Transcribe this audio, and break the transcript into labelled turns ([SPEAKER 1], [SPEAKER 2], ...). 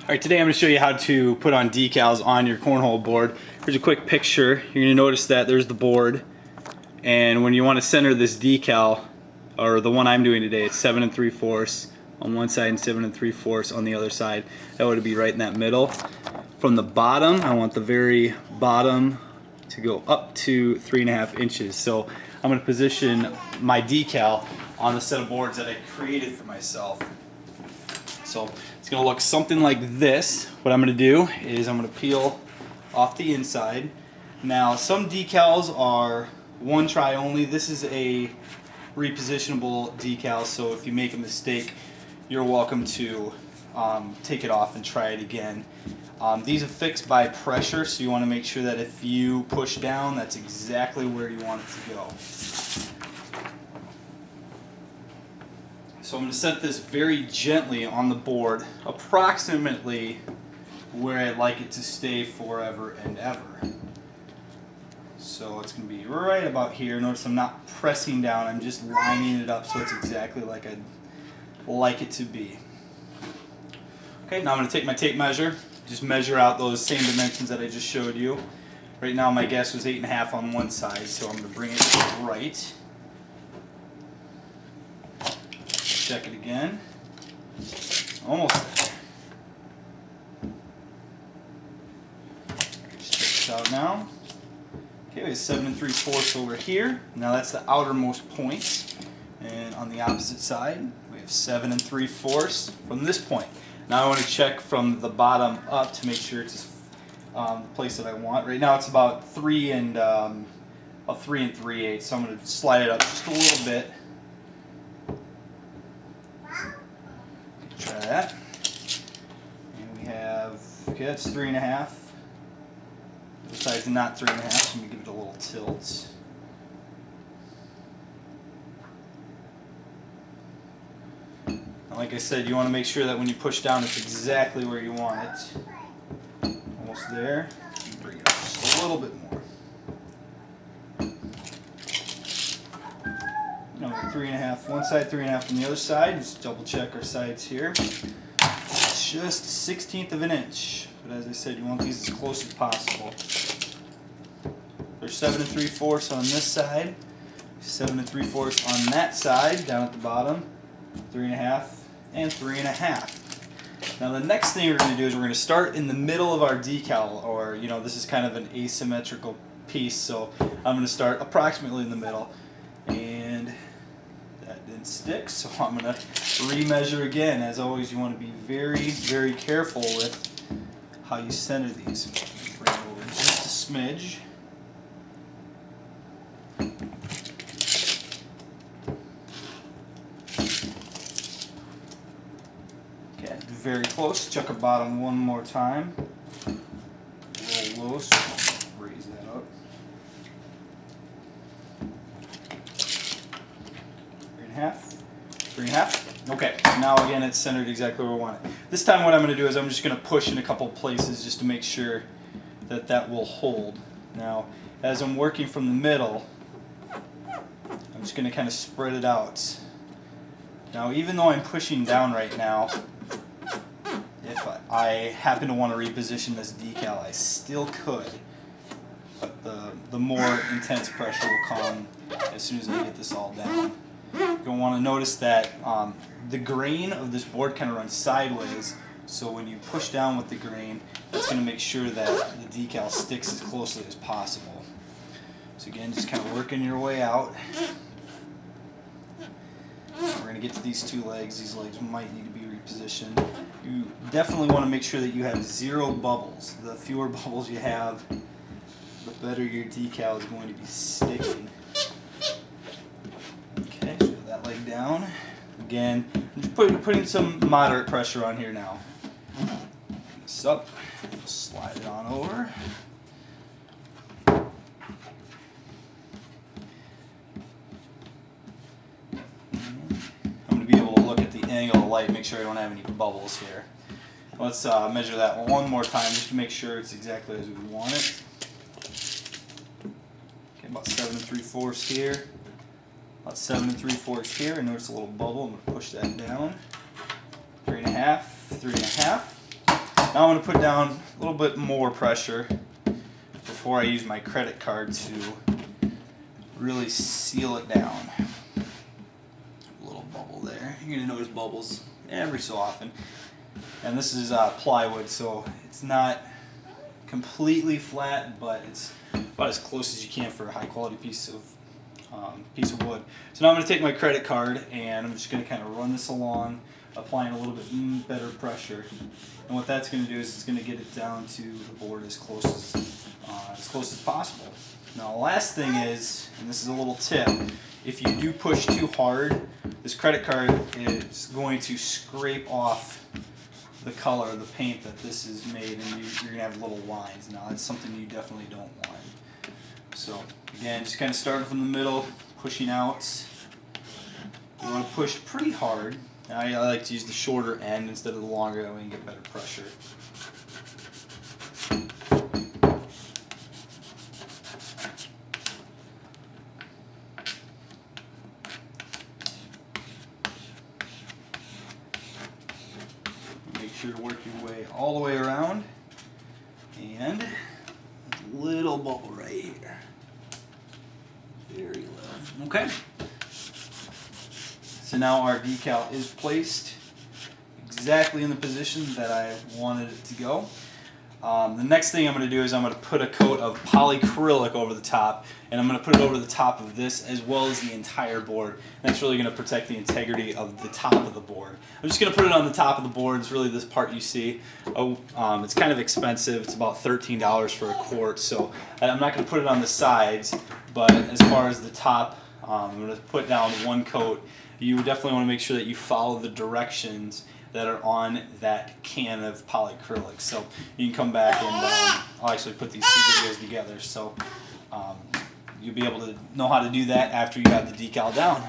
[SPEAKER 1] Alright, today I'm going to show you how to put on decals on your cornhole board. Here's a quick picture. You're going to notice that there's the board, and when you want to center this decal, or the one I'm doing today, it's 7 3/4 on one side and 7 3/4 on the other side. That would be right in that middle. From the bottom, I want the very bottom to go up to 3.5 inches. So I'm going to position my decal on the set of boards that I created for myself. So it's going to look something like this. What I'm going to do is I'm going to peel off the inside. Now some decals are one try only. This is a repositionable decal, so if you make a mistake, you're welcome to take it off and try it again. These are fixed by pressure, so you want to make sure that if you push down, that's exactly where you want it to go. So I'm going to set this very gently on the board, approximately where I'd like it to stay forever and ever. So it's going to be right about here. Notice I'm not pressing down, I'm just lining it up so it's exactly like I'd like it to be. Okay, now I'm going to take my tape measure, just measure out those same dimensions that I just showed you. Right now my guess was 8.5 on one side, so I'm going to bring it to the right. Check it again. Almost there. Just check this out now. Okay, we have 7 3/4 over here. Now that's the outermost point. And on the opposite side, we have 7 3/4 from this point. Now I want to check from the bottom up to make sure it's the place that I want. Right now it's about 3 3/8. So I'm going to slide it up just a little bit. Try that. And we have, okay, that's 3.5. The side's not 3.5, so I'm going to give it a little tilt. And like I said, you want to make sure that when you push down, it's exactly where you want it. Almost there. Bring it up just a little bit more. 3.5 one side, 3.5 on the other side. Just double check our sides here. Just 1/16 of an inch. But as I said, you want these as close as possible. There's 7 3/4 on this side, 7 3/4 on that side, down at the bottom, 3.5 and 3.5. Now the next thing we're going to do is we're going to start in the middle of our decal, or this is kind of an asymmetrical piece, so I'm going to start approximately in the middle. And that didn't stick, so I'm going to remeasure again. As always, you want to be very, very careful with how you center these. Bring it over just a smidge. Okay, very close. Check our bottom one more time. A little low, so I'll raise that up. 3.5. Okay, now again it's centered exactly where we want it. This time what I'm going to do is I'm just going to push in a couple places just to make sure that that will hold. Now, as I'm working from the middle, I'm just going to kind of spread it out. Now, even though I'm pushing down right now, if I happen to want to reposition this decal, I still could. But the more intense pressure will come as soon as I get this all down. You're going to want to notice that the grain of this board kind of runs sideways, so when you push down with the grain, that's going to make sure that the decal sticks as closely as possible. So again, just kind of working your way out. We're going to get to these two legs. These legs might need to be repositioned. You definitely want to make sure that you have 0 bubbles. The fewer bubbles you have, the better your decal is going to be sticking. Okay, so that leg down. Again, I'm just putting some moderate pressure on here now. This up, slide it on over. I'm going to be able to look at the angle of the light, make sure I don't have any bubbles here. Let's measure that one more time just to make sure it's exactly as we want it. Okay, about 7 3/4 here. About 7 3/4 here, and notice a little bubble. I'm going to push that down. 3.5, 3.5. Now I'm going to put down a little bit more pressure before I use my credit card to really seal it down. A little bubble there. You're going to notice bubbles every so often. And this is plywood, so it's not completely flat, but it's about as close as you can for a high quality piece of wood. So now I'm going to take my credit card and I'm just going to kind of run this along, applying a little bit better pressure. And what that's going to do is it's going to get it down to the board as close as possible. Now the last thing is, and this is a little tip, if you do push too hard, this credit card is going to scrape off the color of the paint that this is made, and you're going to have little lines. Now that's something you definitely don't want. So again, just kind of starting from the middle, pushing out. You want to push pretty hard. I like to use the shorter end instead of the longer, that way you get better pressure. Make sure to work your way all the way around, and a little bubble right here. Very little. Okay. So now our decal is placed exactly in the position that I wanted it to go. The next thing I'm going to do is I'm going to put a coat of polycrylic over the top, and I'm going to put it over the top of this as well as the entire board. And that's really going to protect the integrity of the top of the board. I'm just going to put it on the top of the board. It's really this part you see. It's kind of expensive. It's about $13 for a quart, so I'm not going to put it on the sides, but as far as the top, I'm going to put down one coat. You definitely want to make sure that you follow the directions that are on that can of polycrylic. So you can come back and I'll actually put these two videos together, so you'll be able to know how to do that after you have the decal down.